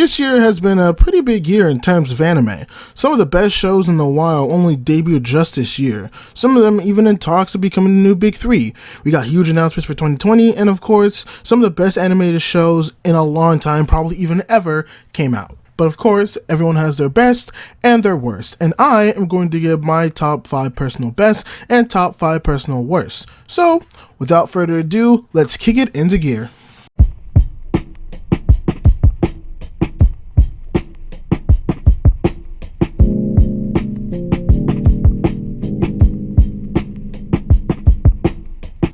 This year has been a pretty big year in terms of anime. Some of the best shows in a while only debuted just this year. Some of them even in talks of becoming the new big three. We got huge announcements for 2020, and of course, some of the best animated shows in a long time, probably even ever, came out. But of course, everyone has their best and their worst, and I am going to give my top 5 personal best and top 5 personal worst. So, without further ado, let's kick it into gear.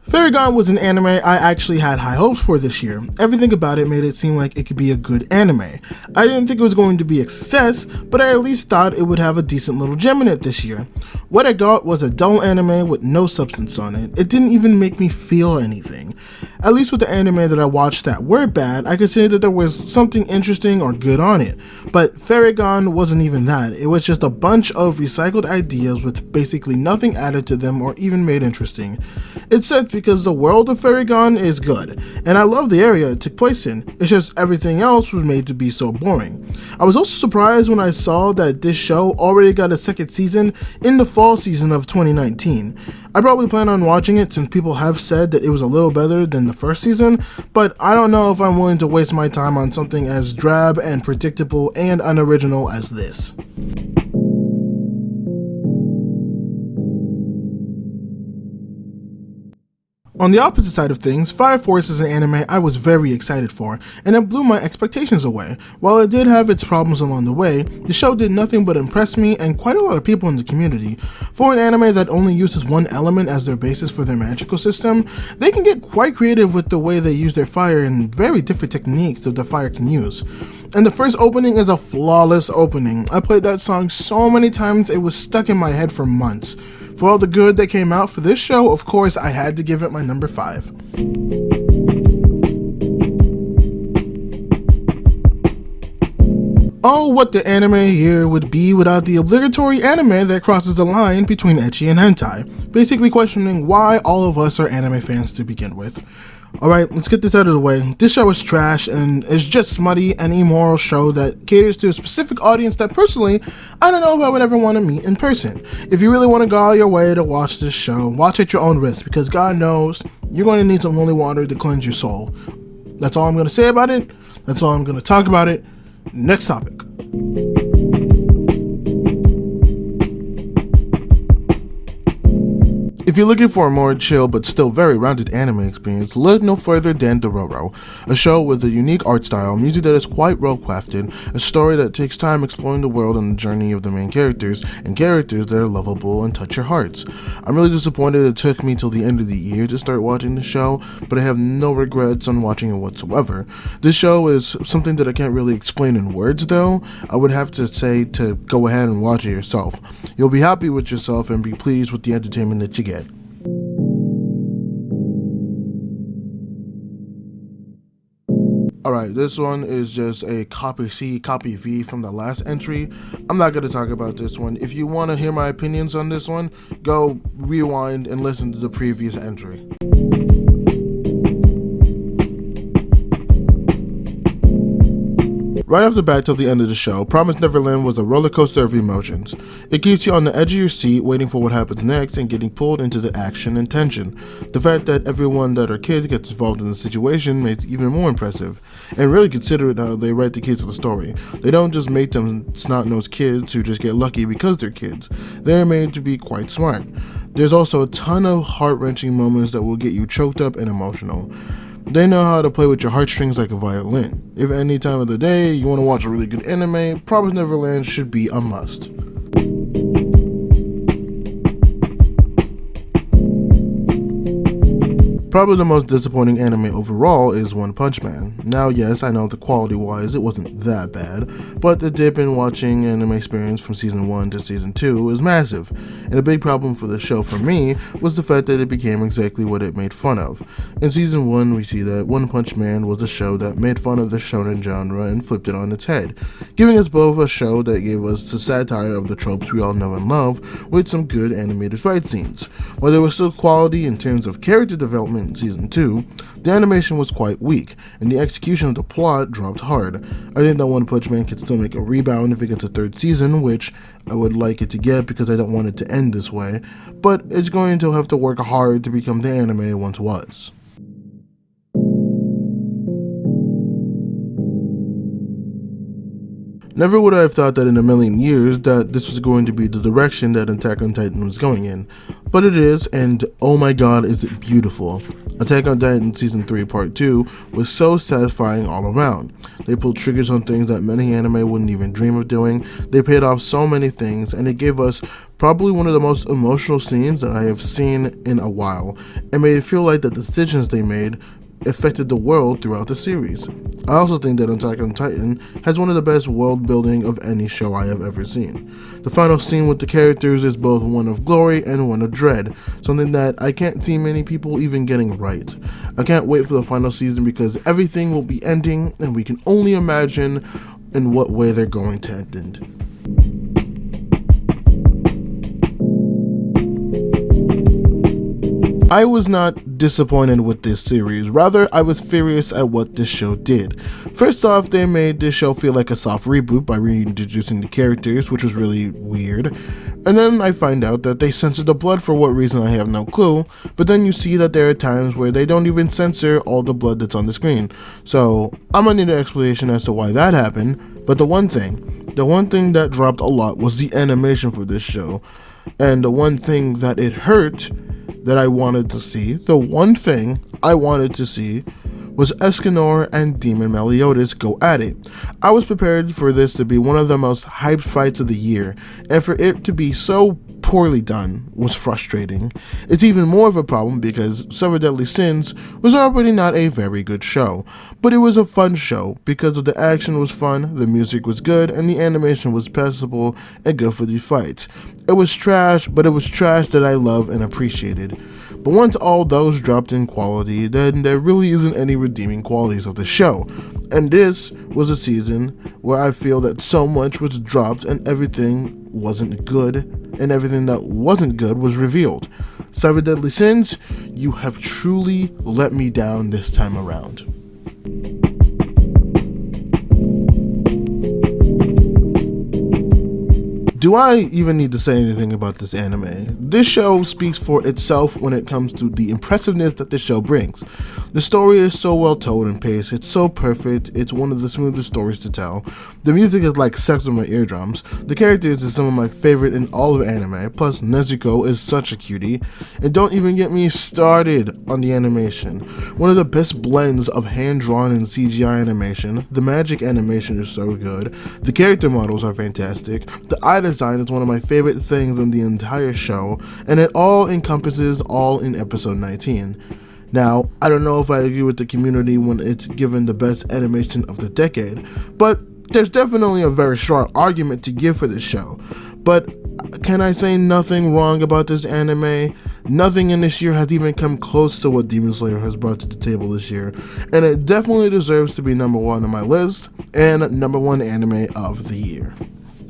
Fairy Gone was an anime I actually had high hopes for this year. Everything about it made it seem like it could be a good anime. I didn't think it was going to be a success, but I at least thought it would have a decent little gem in it this year. What I got was a dull anime with no substance on it. It didn't even make me feel anything. At least with the anime that I watched that were bad, I could say that there was something interesting or good on it. But Fairy Gone wasn't even that. It was just a bunch of recycled ideas with basically nothing added to them or even made interesting. It's sad because the world of Fairy Gone is good, and I love the area it took place in. It's just everything else was made to be so boring. I was also surprised when I saw that this show already got a second season in the fall season of 2019. I probably plan on watching it since people have said that it was a little better than the first season, but I don't know if I'm willing to waste my time on something as drab and predictable and unoriginal as this. On the opposite side of things, Fire Force is an anime I was very excited for, and it blew my expectations away. While it did have its problems along the way, the show did nothing but impress me and quite a lot of people in the community. For an anime that only uses one element as their basis for their magical system, they can get quite creative with the way they use their fire and very different techniques that the fire can use. And the first opening is a flawless opening. I played that song so many times it was stuck in my head for months. For all the good that came out for this show, of course, I had to give it my number 5. Oh, what the anime year would be without the obligatory anime that crosses the line between ecchi and hentai, basically questioning why all of us are anime fans to begin with. Alright, let's get this out of the way. This show is trash and is just smutty and immoral show that caters to a specific audience that personally, I don't know if I would ever want to meet in person. If you really want to go out your way to watch this show, watch at your own risk because God knows you're going to need some holy water to cleanse your soul. That's all I'm going to say about it. That's all I'm going to talk about it. Next topic. If you're looking for a more chill but still very rounded anime experience, look no further than Dororo, a show with a unique art style, music that is quite well crafted, a story that takes time exploring the world and the journey of the main characters, and characters that are lovable and touch your hearts. I'm really disappointed it took me till the end of the year to start watching the show, but I have no regrets on watching it whatsoever. This show is something that I can't really explain in words though. I would have to say to go ahead and watch it yourself. You'll be happy with yourself and be pleased with the entertainment that you get. Alright, this one is just a copy C, copy V from the last entry. I'm not going to talk about this one. If you want to hear my opinions on this one, go rewind and listen to the previous entry. Right off the bat till the end of the show, Promised Neverland was a roller coaster of emotions. It keeps you on the edge of your seat waiting for what happens next and getting pulled into the action and tension. The fact that everyone that are kids gets involved in the situation makes it even more impressive. And really considerate how they write the kids of the story. They don't just make them snot-nosed kids who just get lucky because they're kids. They're made to be quite smart. There's also a ton of heart-wrenching moments that will get you choked up and emotional. They know how to play with your heartstrings like a violin. If any time of the day you want to watch a really good anime, Promised Neverland should be a must. Probably the most disappointing anime overall is One Punch Man. Now yes, I know the quality wise it wasn't that bad, but the dip in watching anime experience from season 1 to season 2 was massive, and a big problem for the show for me was the fact that it became exactly what it made fun of. In season 1 we see that One Punch Man was a show that made fun of the shonen genre and flipped it on its head, giving us both a show that gave us the satire of the tropes we all know and love with some good animated fight scenes. While there was still quality in terms of character development Titan Season 2, the animation was quite weak, and the execution of the plot dropped hard. I think that One Punch Man can still make a rebound if it gets a third season, which I would like it to get because I don't want it to end this way, but it's going to have to work hard to become the anime it once was. Never would I have thought that in a million years that this was going to be the direction that Attack on Titan was going in. But it is, and oh my god, is it beautiful. Attack on Titan Season 3 Part 2 was so satisfying all around. They pulled triggers on things that many anime wouldn't even dream of doing. They paid off so many things, and it gave us probably one of the most emotional scenes that I have seen in a while, and made it feel like the decisions they made affected the world throughout the series. I also think that Attack on Titan has one of the best world building of any show I have ever seen. The final scene with the characters is both one of glory and one of dread, something that I can't see many people even getting right. I can't wait for the final season because everything will be ending and we can only imagine in what way they're going to end. I was not disappointed with this series, rather I was furious at what this show did. First off, they made this show feel like a soft reboot by reintroducing the characters, which was really weird. And then I find out that they censored the blood for what reason I have no clue, but then you see that there are times where they don't even censor all the blood that's on the screen. So I'm gonna need an explanation as to why that happened, but the one thing that dropped a lot was the animation for this show. And the one thing that it hurt that I wanted to see, the one thing I wanted to see was Escanor and Demon Meliodas go at it. I was prepared for this to be one of the most hyped fights of the year, and for it to be so poorly done was frustrating. It's even more of a problem because Seven Deadly Sins was already not a very good show, but it was a fun show because of the action was fun, the music was good, and the animation was passable and good for the fights. It was trash, but it was trash that I love and appreciated. But once all those dropped in quality, then there really isn't any redeeming qualities of the show. And this was a season where I feel that so much was dropped and everything wasn't good, and everything that wasn't good was revealed. Seven Deadly Sins, you have truly let me down this time around. Do I even need to say anything about this anime? This show speaks for itself when it comes to the impressiveness that the show brings. The story is so well told and paced, it's so perfect, it's one of the smoothest stories to tell. The music is like sex with my eardrums. The characters are some of my favorite in all of anime, plus Nezuko is such a cutie. And don't even get me started on the animation. One of the best blends of hand-drawn and CGI animation. The magic animation is so good. The character models are fantastic. The eye design is one of my favorite things in the entire show, and it all encompasses all in episode 19. Now, I don't know if I agree with the community when it's given the best animation of the decade, but there's definitely a very strong argument to give for this show. But can I say nothing wrong about this anime? Nothing in this year has even come close to what Demon Slayer has brought to the table this year, and it definitely deserves to be number one on my list and number one anime of the year.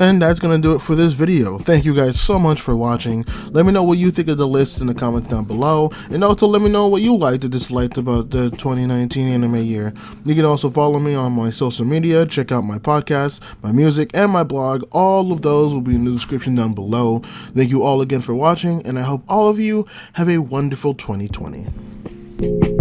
And that's going to do it for this video. Thank you guys so much for watching. Let me know what you think of the list in the comments down below. And also let me know what you liked or disliked about the 2019 anime year. You can also follow me on my social media. Check out my podcast, my music, and my blog. All of those will be in the description down below. Thank you all again for watching, and I hope all of you have a wonderful 2020.